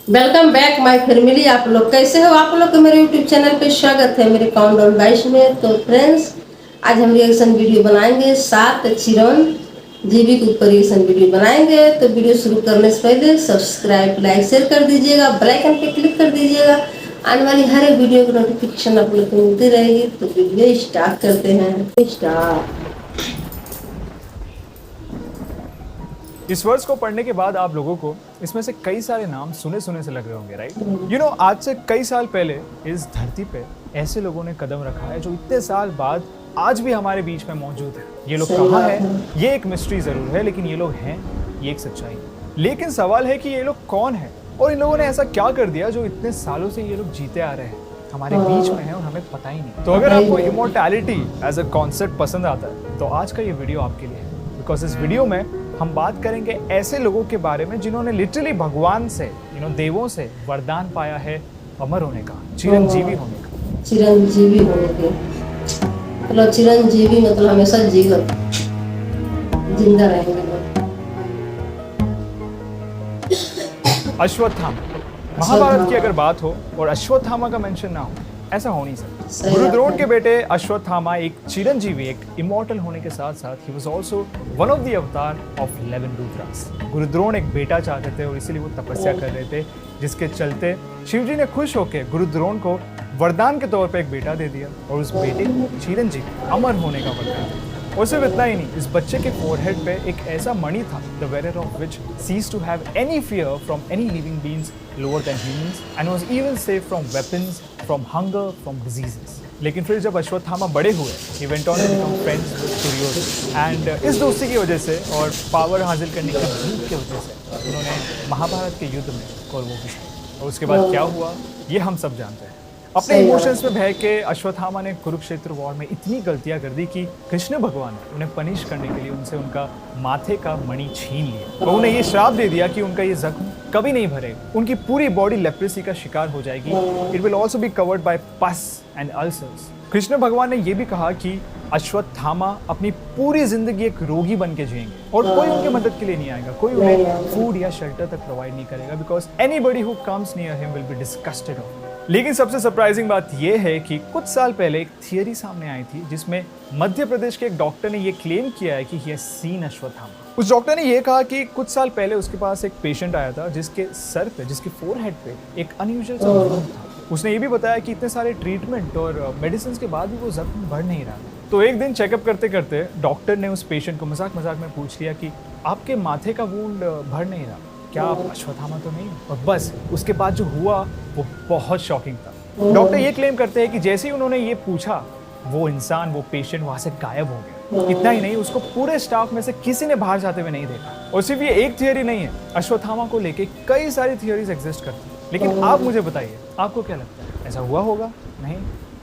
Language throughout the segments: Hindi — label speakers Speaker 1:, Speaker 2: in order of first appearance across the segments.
Speaker 1: Welcome back my family. आप लोग कैसे हो? आप लोग को मेरे यूट्यूब चैनल पे स्वागत है मेरे काउंटडाउन गाइस में। तो फ्रेंड्स, आज हम रिएक्शन वीडियो बनाएंगे 7 चिरन जीबी के ऊपर रिएक्शन वीडियो बनाएंगे। तो वीडियो शुरू करने से पहले सब्सक्राइब लाइक शेयर कर दीजिएगा, बेल आइकन पे क्लिक कर दीजिएगा। आने वाली हर एक वीडियो की नोटिफिकेशन आप लोग को मिलती रहेगी। तो वीडियो स्टार्ट करते हैं। स्टार्ट।
Speaker 2: इस वर्ड्स को पढ़ने के बाद आप लोगों को इसमें से कई सारे नाम सुने सुने से लग रहे होंगे, राइट? आज से कई साल पहले इस धरती पे ऐसे लोगों ने कदम रखा है जो इतने साल बाद आज भी हमारे बीच में मौजूद है। ये लोग कहाँ हैं? ये एक मिस्ट्री जरूर है, लेकिन ये लोग हैं, ये एक सच्चाई है। लेकिन सवाल है कि ये लोग कौन है और इन लोगों ने ऐसा क्या कर दिया जो इतने सालों से ये लोग जीते आ रहे हैं, हमारे बीच में है और हमें पता ही नहीं। तो अगर आपको इमोर्टैलिटी एज अ कॉन्सेप्ट पसंद आता है तो आज का ये वीडियो आपके लिए है। बिकॉज इस वीडियो में हम बात करेंगे ऐसे लोगों के बारे में जिन्होंने लिटरली भगवान से, देवों से वरदान पाया है अमर होने का, चिरंजीवी होने का।
Speaker 1: चिरंजीवी होने के मतलब चिरंजीवी मतलब हमेशा जीवित, जिंदा रहेंगे।
Speaker 2: अश्वत्थामा, महाभारत की अगर बात हो और अश्वत्थामा का मेंशन ना हो, ऐसा हो नहीं सकता। गुरु द्रोण के बेटे अश्वत्थामा एक चिरंजीवी, एक इमॉर्टल होने के साथ साथ he was also one of the अवतार ऑफ 11 रुद्रास। गुरु द्रोण एक बेटा चाहते थे और इसीलिए वो तपस्या कर रहे थे, जिसके चलते शिवजी ने खुश होकर गुरु द्रोण को वरदान के तौर पे एक बेटा दे दिया और उस बेटे को चिरंजीवी, अमर होने का वरदान दिया। और सिर्फ इतना ही नहीं, इस बच्चे के फोरहेड पे एक ऐसा मणि था, the wearer of which ceased to have any fear from any living beings lower than humans and was even safe from weapons, from hunger, from diseases. लेकिन फिर जब अश्वत्थामा बड़े हुए, he went on to become friends with Duryodhana and इस दोस्ती की वजह से और पावर हासिल करने की भूख की वजह से उन्होंने महाभारत के युद्ध में कौरवों की साथ, और उसके बाद क्या हुआ ये हम सब जानते हैं। अपने इमोशंस में बह के अश्वत्थामा ने कुरुक्षेत्र वॉर में इतनी गलतियां कर दी कि कृष्ण भगवान ने उन्हें पनिश करने के लिए उनसे उनका माथे का मणि छीन लिया और उन्हें ये श्राप दे दिया कि उनका ये जख्म कभी नहीं भरेगा, उनकी पूरी बॉडी लेप्रेसी का शिकार हो जाएगी। It will also be covered by पस एंड अल्सर्स। कृष्ण भगवान ने यह भी कहा कि अश्वत्थामा अपनी पूरी जिंदगी एक रोगी बन के जिएंगे और कोई उनकी मदद के लिए नहीं आएगा, कोई उन्हें फूड या शेल्टर तक प्रोवाइड नहीं करेगा, because anybody who comes near him will be disgusted of. लेकिन सबसे सरप्राइजिंग बात यह है कि कुछ साल पहले एक थियरी सामने आई थी जिसमें मध्य प्रदेश के एक डॉक्टर ने यह क्लेम किया है कि ही हैज सीन अश्वत्थामा। उस डॉक्टर ने यह कहा कि कुछ साल पहले उसके पास एक पेशेंट आया था जिसके सर पे, जिसके फोरहेड पे एक अनयूजुअल सा वुंड था। उसने ये भी बताया कि इतने सारे ट्रीटमेंट और मेडिसिन के बाद भी वो जख्म बढ़ नहीं रहा। तो एक दिन चेकअप करते करते डॉक्टर ने उस पेशेंट को मजाक मजाक में पूछ लिया कि आपके माथे का वुंड बढ़ नहीं रहा, क्या आप अश्वत्थामा तो नहीं? और बस उसके बाद जो हुआ वो बहुत शॉकिंग था। डॉक्टर ये क्लेम करते हैं कि जैसे ही उन्होंने ये पूछा, वो इंसान, वो पेशेंट वहां से गायब हो गया। इतना ही नहीं, उसको पूरे स्टाफ में से किसी ने बाहर जाते हुए नहीं देखा। और सिर्फ ये एक थियरी नहीं है, अश्वत्थामा को लेके कई सारी थियरीज एग्जिस्ट करती है। लेकिन आप मुझे बताइए, आपको क्या लगता है, ऐसा हुआ होगा? नहीं?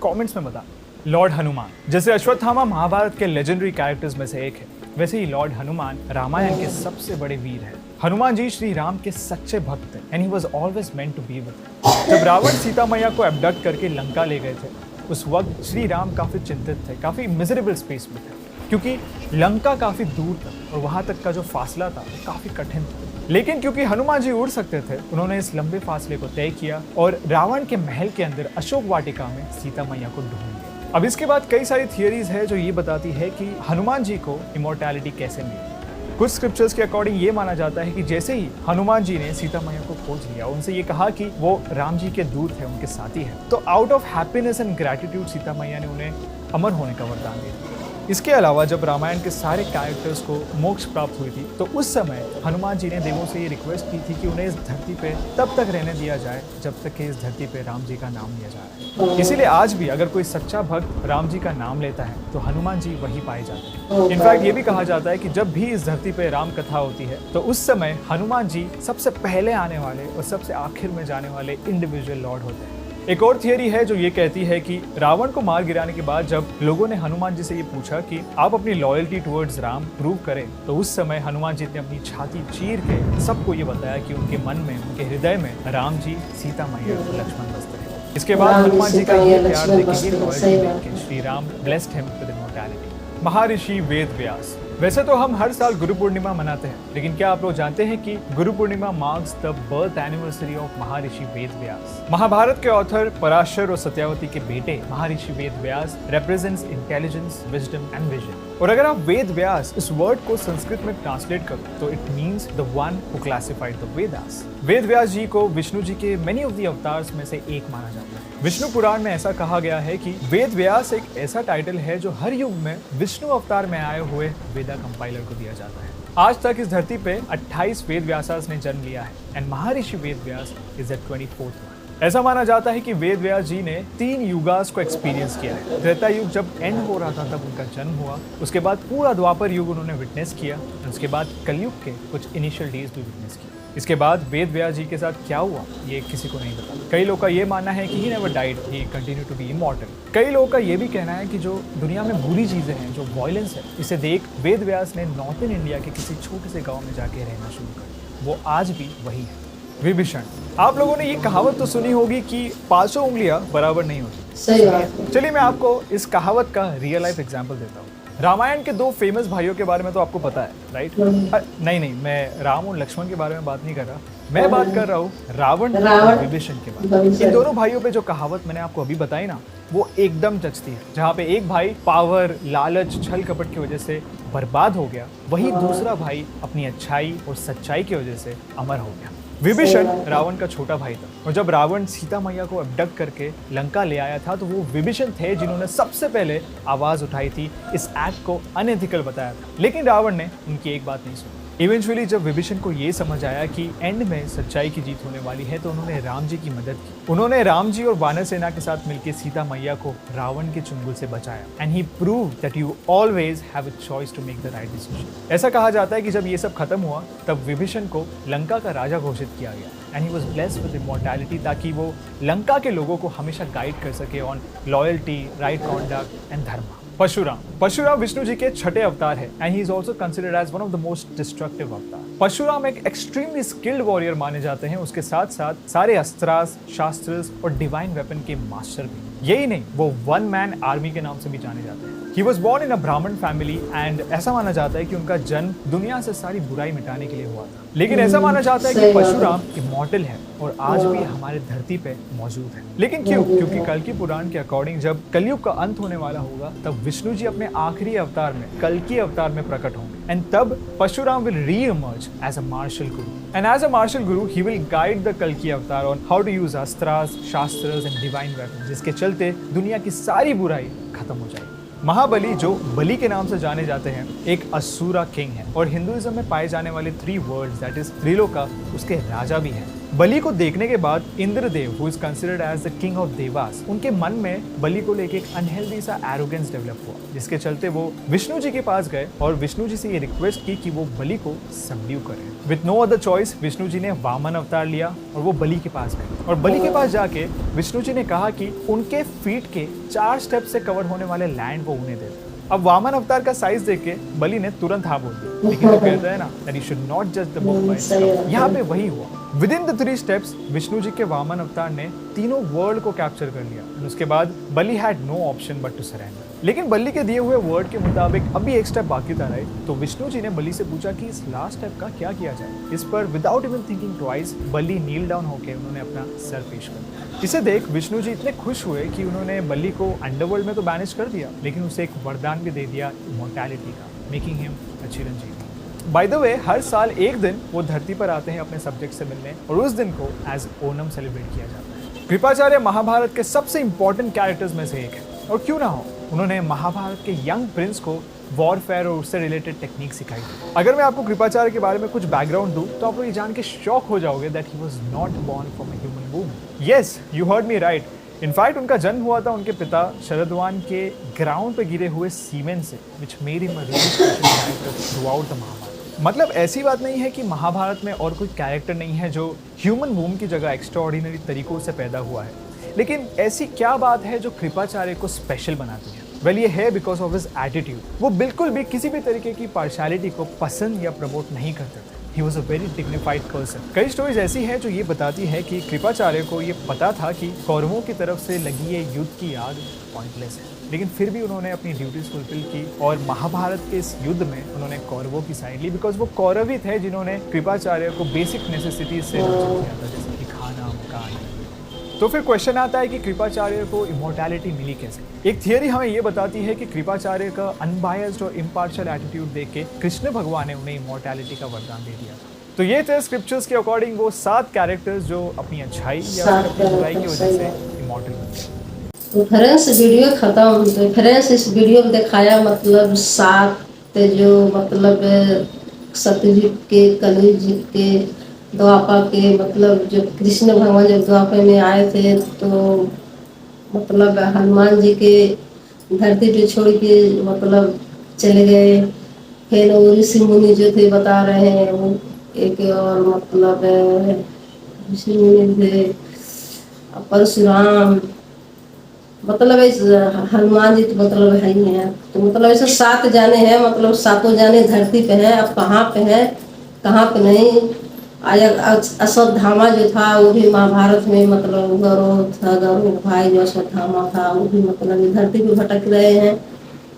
Speaker 2: कॉमेंट्स में बता। लॉर्ड हनुमान, जैसे अश्वत्थामा महाभारत के लेजेंडरी कैरेक्टर्स में से एक है, वैसे ही लॉर्ड हनुमान रामायण के सबसे बड़े वीर हैं। हनुमान जी श्री राम के सच्चे भक्त थे and he was always meant to be with. जब रावण सीता मैया को एबडक्ट करके लंका ले गए थे, उस वक्त श्री राम काफी चिंतित थे, काफी मिजरेबल स्पेस में थे, क्योंकि लंका काफी दूर था और वहां तक का जो फासला था वो काफी कठिन था। लेकिन क्योंकि हनुमान जी उड़ सकते थे, उन्होंने इस लंबे फासले को तय किया और रावण के महल के अंदर अशोक वाटिका में सीता मैया को ढूंढ लिया। अब इसके बाद कई सारी थियरीज है जो ये बताती है कि हनुमान जी को इमोर्टैलिटी कैसे मिली। कुछ स्क्रिप्चर्स के अकॉर्डिंग ये माना जाता है कि जैसे ही हनुमान जी ने सीता मैया को खोज लिया, उनसे ये कहा कि वो राम जी के दूत है, उनके साथी है, तो out of happiness and gratitude Sita मैया ने उन्हें अमर होने का वरदान दे दिया। इसके अलावा जब रामायण के सारे कैरेक्टर्स को मोक्ष प्राप्त हुई थी, तो उस समय हनुमान जी ने देवों से ये रिक्वेस्ट की थी कि उन्हें इस धरती पे तब तक रहने दिया जाए जब तक कि इस धरती पे राम जी का नाम लिया जा रहा है। इसीलिए आज भी अगर कोई सच्चा भक्त राम जी का नाम लेता है तो हनुमान जी वही पाए जाते हैं। इनफैक्ट ये भी कहा जाता है कि जब भी इस धरती पे राम कथा होती है तो उस समय हनुमान जी सबसे पहले आने वाले और सबसे आखिर में जाने वाले इंडिविजुअल लॉर्ड होते हैं। एक और थियरी है जो ये कहती है कि रावण को मार गिराने के बाद जब लोगों ने हनुमान जी से ये पूछा कि आप अपनी लॉयल्टी टुवर्ड्स राम प्रूव करें, तो उस समय हनुमान जी ने अपनी छाती चीर के सबको ये बताया कि उनके मन में, उनके हृदय में राम जी, सीता मैया और लक्ष्मण बसते हैं। इसके बाद हनुमान जी का ये प्यार देख के, लॉयल्टी देख के Shri Ram blessed him with immortality. महर्षि वेद व्यास, वैसे तो हम हर साल गुरु पूर्णिमा मनाते हैं, लेकिन क्या आप लोग जानते हैं कि Guru Purnima marks the birth anniversary of Maharshi Ved व्यास। महाभारत के ऑथर पराशर और सत्यावती के बेटे Maharshi Ved Vyas represents intelligence, wisdom and vision. और अगर आप वेद व्यास इस वर्ड को संस्कृत में ट्रांसलेट करो तो it means the one who classified the Vedas. Ved Vyas ji को विष्णु जी के मेनी ऑफ द अवतार्स में से एक माना जाता है। विष्णु पुराण में ऐसा कहा गया है कि वेद व्यास एक ऐसा टाइटल है जो हर युग में विष्णु अवतार में आए हुए वेदा कंपाइलर को दिया जाता है। आज तक इस धरती पे 28 वेद व्यासास ने जन्म लिया है and Maharshi Ved Vyas is the 24th one. ऐसा माना जाता है कि वेद व्यास जी ने 3 युगास को एक्सपीरियंस किया है। त्रेता युग जब एंड हो रहा था तब उनका जन्म हुआ, उसके बाद पूरा द्वापर युग उन्होंने विटनेस किया, उसके बाद कलयुग के कुछ इनिशियल डेज भी विटनेस किए। इसके बाद वेद व्यास जी के साथ क्या हुआ ये किसी को नहीं पता। कई लोगों का ये मानना है कि he never died, he continue to be immortal. कई लोगों का ये भी कहना है कि जो दुनिया में बुरी चीजें हैं, जो वायलेंस है, इसे देख वेद व्यास ने नॉर्थन इंडिया के किसी छोटे से गांव में जाके रहना शुरू कर दिया। वो आज भी वही है। विभीषण, आप लोगों ने ये कहावत तो सुनी होगी कि 500 उंगलियां बराबर नहीं होती।
Speaker 1: सही बात है।
Speaker 2: चलिए मैं आपको इस कहावत का रियल लाइफ एग्जाम्पल देता हूँ। रामायण के 2 फेमस भाइयों के बारे में तो आपको पता है, राइट? नहीं, मैं राम और लक्ष्मण के बारे में बात नहीं कर रहा, मैं बात कर रहा हूँ रावण और विभीषण के बारे में। इन दोनों भाइयों पे जो कहावत मैंने आपको अभी बताई ना, वो एकदम जचती है। जहाँ पे एक भाई पावर, लालच, छल कपट की वजह से बर्बाद हो गया, वही दूसरा भाई अपनी अच्छाई और सच्चाई की वजह से अमर हो गया। विभीषण रावण का छोटा भाई था और जब रावण सीता मैया को अबडक्ट करके लंका ले आया था तो वो विभीषण थे जिन्होंने सबसे पहले आवाज उठाई थी, इस एक्ट को अनएथिकल बताया था। लेकिन रावण ने उनकी एक बात नहीं सुनी। इवेंचुअली जब विभीषण को ये समझ आया कि एंड में सच्चाई की जीत होने वाली है तो उन्होंने राम जी की मदद की। उन्होंने राम जी और वानर सेना के साथ मिलकर सीता मैया को रावण के चुंगल से बचाया and he proved that you always have a choice to make the right decision. ऐसा कहा जाता है कि जब ये सब खत्म हुआ तब विभीषण को लंका का राजा घोषित किया गया and he was blessed with immortality, ताकि वो लंका के लोगों को हमेशा गाइड कर सके on loyalty, right conduct and dharma. Parshuram Vishnu ji के छठे अवतार है and he is also considered as one of the most destructive avatar. Parshuram एक एक्सट्रीमली स्किल्ड वॉरियर माने जाते हैं, उसके साथ साथ सारे अस्त्रास्त्र, शास्त्र और डिवाइन वेपन के मास्टर भी। यही नहीं, वो वन मैन आर्मी के नाम से भी जाने जाते हैं। He was born in a ब्राह्मण फैमिली एंड ऐसा माना जाता है कि उनका जन्म दुनिया से सारी बुराई मिटाने के लिए हुआ था। लेकिन ऐसा माना जाता है कि परशुराम इमॉर्टल है और आज भी हमारे धरती पे मौजूद है। लेकिन क्यों? क्योंकि कल्कि पुराण के अकॉर्डिंग जब कलयुग का अंत होने वाला होगा तब विष्णु जी अपने आखिरी अवतार में, कल्कि अवतार में प्रकट होंगे एंड तब Parshuram will re-emerge as a martial guru and as a martial guru he will guide the कल्कि avatar on how to use astras, shastras and divine weapon, जिसके चलते दुनिया की सारी बुराई खत्म हो जाएगी। महाबली, जो बलि के नाम से जाने जाते हैं, एक असुरा किंग है और हिंदुइज्म में पाए जाने वाले 3 वर्ल्ड्स दैट इज त्रिलोका, उसके राजा भी हैं। बलि को देखने के बाद Indradev, who is considered as the king of devas, उनके मन में बलि को लेके एक अनहेल्दी सा एरोगेंस डेवलप हुआ, जिसके चलते वो विष्णु जी के पास गए और विष्णु जी से ये रिक्वेस्ट की कि वो बलि को सबड्यू करें। With no other choice Vishnu ji ने वामन अवतार लिया और वो बलि के पास गए और बलि के पास जाके विष्णु जी ने कहा कि उनके फीट के 4 स्टेप से कवर होने वाले लैंड वो उन्हें दे। अब वामन अवतार का साइज देख के बलि ने तुरंत हाँ बोल दिया, लेकिन वो कहता है ना दैट यू शुड नॉट जज the book by its cover. यहाँ पे वही हुआ। Within the 3 steps Vishnu ji के वामन अवतार ने तीनों वर्ल्ड को कैप्चर कर लिया और उसके बाद Bali had no option but to surrender. लेकिन बलि के दिए हुए वर्ड के मुताबिक अभी एक स्टेप बाकी था, राइट? तो विष्णु जी ने बलि से पूछा कि इस लास्ट स्टेप का क्या किया जाए। इस पर विदाउट इवन थिंकिंग ट्वाइस बलि नील डाउन होकर उन्होंने अपना सर पेश कर दिया। इसे देख विष्णु जी इतने खुश हुए कि उन्होंने बलि को अंडरवर्ल्ड में तो बैनिश कर दिया, लेकिन उसे एक वरदान भी दे दिया इमॉर्टैलिटी का, making him a chiranjeevi. By the way, हर साल एक दिन वो धरती पर आते हैं अपने सब्जेक्ट से मिलने और उस दिन को एज ओनम सेलिब्रेट किया जाता है। कृपाचार्य महाभारत के सबसे इंपॉर्टेंट कैरेक्टर्स में से एक है और क्यों ना हो, उन्होंने महाभारत के यंग प्रिंस को वॉरफेयर और उससे रिलेटेड टेक्निक सिखाई थी। अगर मैं आपको कृपाचार्य के बारे में कुछ बैकग्राउंड दूं तो आप लोग ये जान के शॉक हो जाओगे that he was not born from a human woman. Yes, you heard me right. In fact उनका जन्म हुआ था उनके पिता शरदवान के ग्राउंड पे गिरे हुए सीमेंट से, which made him a really special character throughout the Mahabharat. मतलब ऐसी बात नहीं है कि महाभारत में और कोई कैरेक्टर नहीं है जो ह्यूमन वूम की जगह एक्स्ट्राऑर्डिनरी तरीकों से पैदा हुआ है, लेकिन ऐसी क्या बात है जो कृपाचार्य को स्पेशल बनाती है? वेल, ये है बिकॉज ऑफ हिज एटीट्यूड। वो बिल्कुल भी किसी भी तरीके की पार्शियलिटी को पसंद या प्रमोट नहीं करते थे। He was a very dignified person. कई स्टोरीज ऐसी हैं जो ये बताती है कि कृपाचार्य को ये पता था कि कौरवों की तरफ से लगी ये युद्ध की आग पॉइंटलेस है। लेकिन फिर भी उन्होंने अपनी ड्यूटीज फुलफिल की और महाभारत के इस युद्ध में उन्होंने कौरवों की साइड ली, बिकॉज वो कौरव ही थे जिन्होंने कृपाचार्य को बेसिक नेसेसिटीज से वंचित किया था, जैसे कि खाना मकान। तो फिर क्वेश्चन आता है कि कृपाचार्य को इमोर्टैलिटी मिली कैसे। एक थियरी हमें ये बताती है कि कृपाचार्य का अनबायस्ड और इम्पार्शियल एटीट्यूड देख के कृष्ण भगवान ने उन्हें इमोर्टैलिटी का वरदान दे दिया था। तो ये थे स्क्रिप्चर्स के अकॉर्डिंग वो 7 कैरेक्टर्स जो अपनी अच्छाई या फिर अपनी बुराई की वजह से इमोर्टल बनते हैं।
Speaker 1: तो फ्रेंड्स वीडियो खत्म। तो फ्रेंड्स इस वीडियो में दिखाया मतलब 7 जो मतलब सत्ययुग के, कलयुग के, द्वापर के, मतलब जो कृष्ण भगवान जब द्वापर में आए थे तो मतलब हनुमान जी के धरती पे छोड़ के मतलब चले गए। फिर वो ऋषि मुनि जो थे बता रहे हैं वो एक और मतलब ऋषि मुनि थे परशुराम, मतलब इस हनुमान जी तो मतलब है ही है। तो मतलब ऐसे 7 जाने हैं, मतलब 7 जाने धरती पे हैं। अब कहाँ पे है कहाँ पे नहीं। अश्वत्थामा जो था वो भी महाभारत में मतलब गौरव था, गौरव भाई जो अश्वत्थामा था वो भी मतलब धरती पे भटक रहे हैं।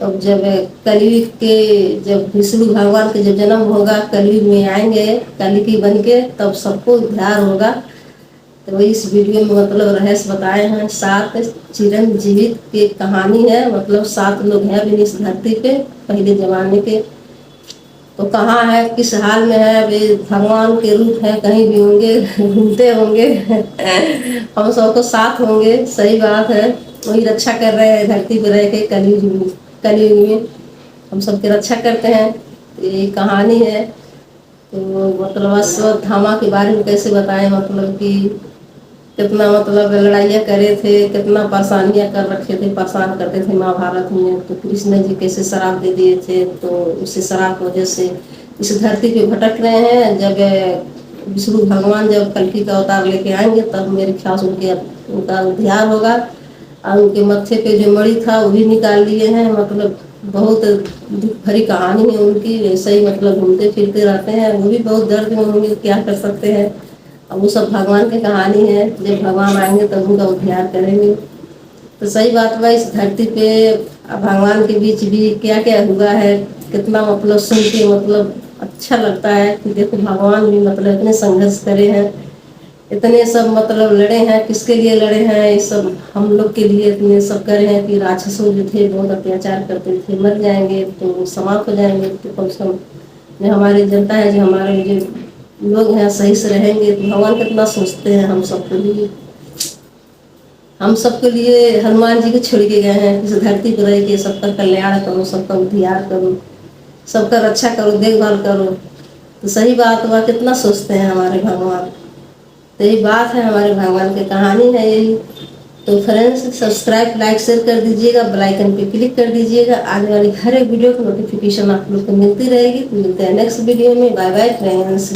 Speaker 1: तब जब कलयुग के, जब विष्णु भगवान के जब जन्म होगा, कलयुग में आएंगे कलिकी बन के, तब सबको उद्धार होगा। तो इस वीडियो में मतलब रहस्य बताए हैं। 7 चिरंजीवित की कहानी है, मतलब 7 लोग हैं अभी इस धरती पे पहले जमाने के। तो कहाँ है, किस हाल में है, अभी भगवान के रूप है, कहीं भी होंगे, घूमते होंगे, हम सबको साथ होंगे। सही बात है, वही रक्षा कर रहे हैं धरती पे रह के कलयुग में हम सबकी रक्षा करते हैं। तो ये कहानी है। तो मतलब अश्वत्थामा के बारे में कैसे बताएं, मतलब कि कितना मतलब लड़ाइयाँ करे थे, कितना परेशानियाँ कर रखे थे, परेशान करते थे महाभारत में। तो कृष्ण जी कैसे श्राप दे दिए थे, तो उसी श्राप की वजह से इस धरती पे भटक रहे हैं। जब विष्णु भगवान जब कल्कि का अवतार लेके आएंगे तब मेरे ख्याल से उनका उद्धार होगा। और उनके मत्थे पे जो मणि था वो भी निकाल लिए हैं। मतलब बहुत दुख भरी कहानी है उनकी। वैसे ही मतलब घूमते फिरते रहते हैं, वो भी बहुत दर्द में होंगे, क्या कर सकते हैं। अब वो सब भगवान की कहानी है, जब भगवान आएंगे तब उनका उद्धार करेंगे। तो सही बात हुआ इस धरती पे भगवान के बीच भी क्या क्या हुआ है, कितना मतलब सुन के मतलब अच्छा लगता है कि देखो भगवान भी मतलब इतने संघर्ष करे हैं, इतने सब मतलब लड़े हैं। किसके लिए लड़े हैं, ये सब हम लोग के लिए इतने सब करे हैं कि राक्षसों जो थे बहुत अत्याचार करते थे, मर जाएंगे तो समाप्त हो जाएंगे। तो कम से कम जो हमारी जनता है, जो हमारे जो लोग हैं सही से रहेंगे। तो भगवान कितना सोचते हैं हम सबके लिए। हम सबके लिए हनुमान जी को छोड़ के गए हैं, इस धरती पर रह के सबका कल्याण करो, सबका उद्धार करो, सबका रक्षा करो, देखभाल करो। तो सही बात हुआ, कितना सोचते हैं हमारे भगवान। तो यही बात है, हमारे भगवान की कहानी है यही। तो फ्रेंड्स सब्सक्राइब, लाइक, शेयर कर दीजिएगा, बेल आइकन पे क्लिक कर दीजिएगा। आने वाली हर एक वीडियो की नोटिफिकेशन आप लोग को मिलती रहेगी। तो मिलते हैं नेक्स्ट वीडियो में। Bye bye friends.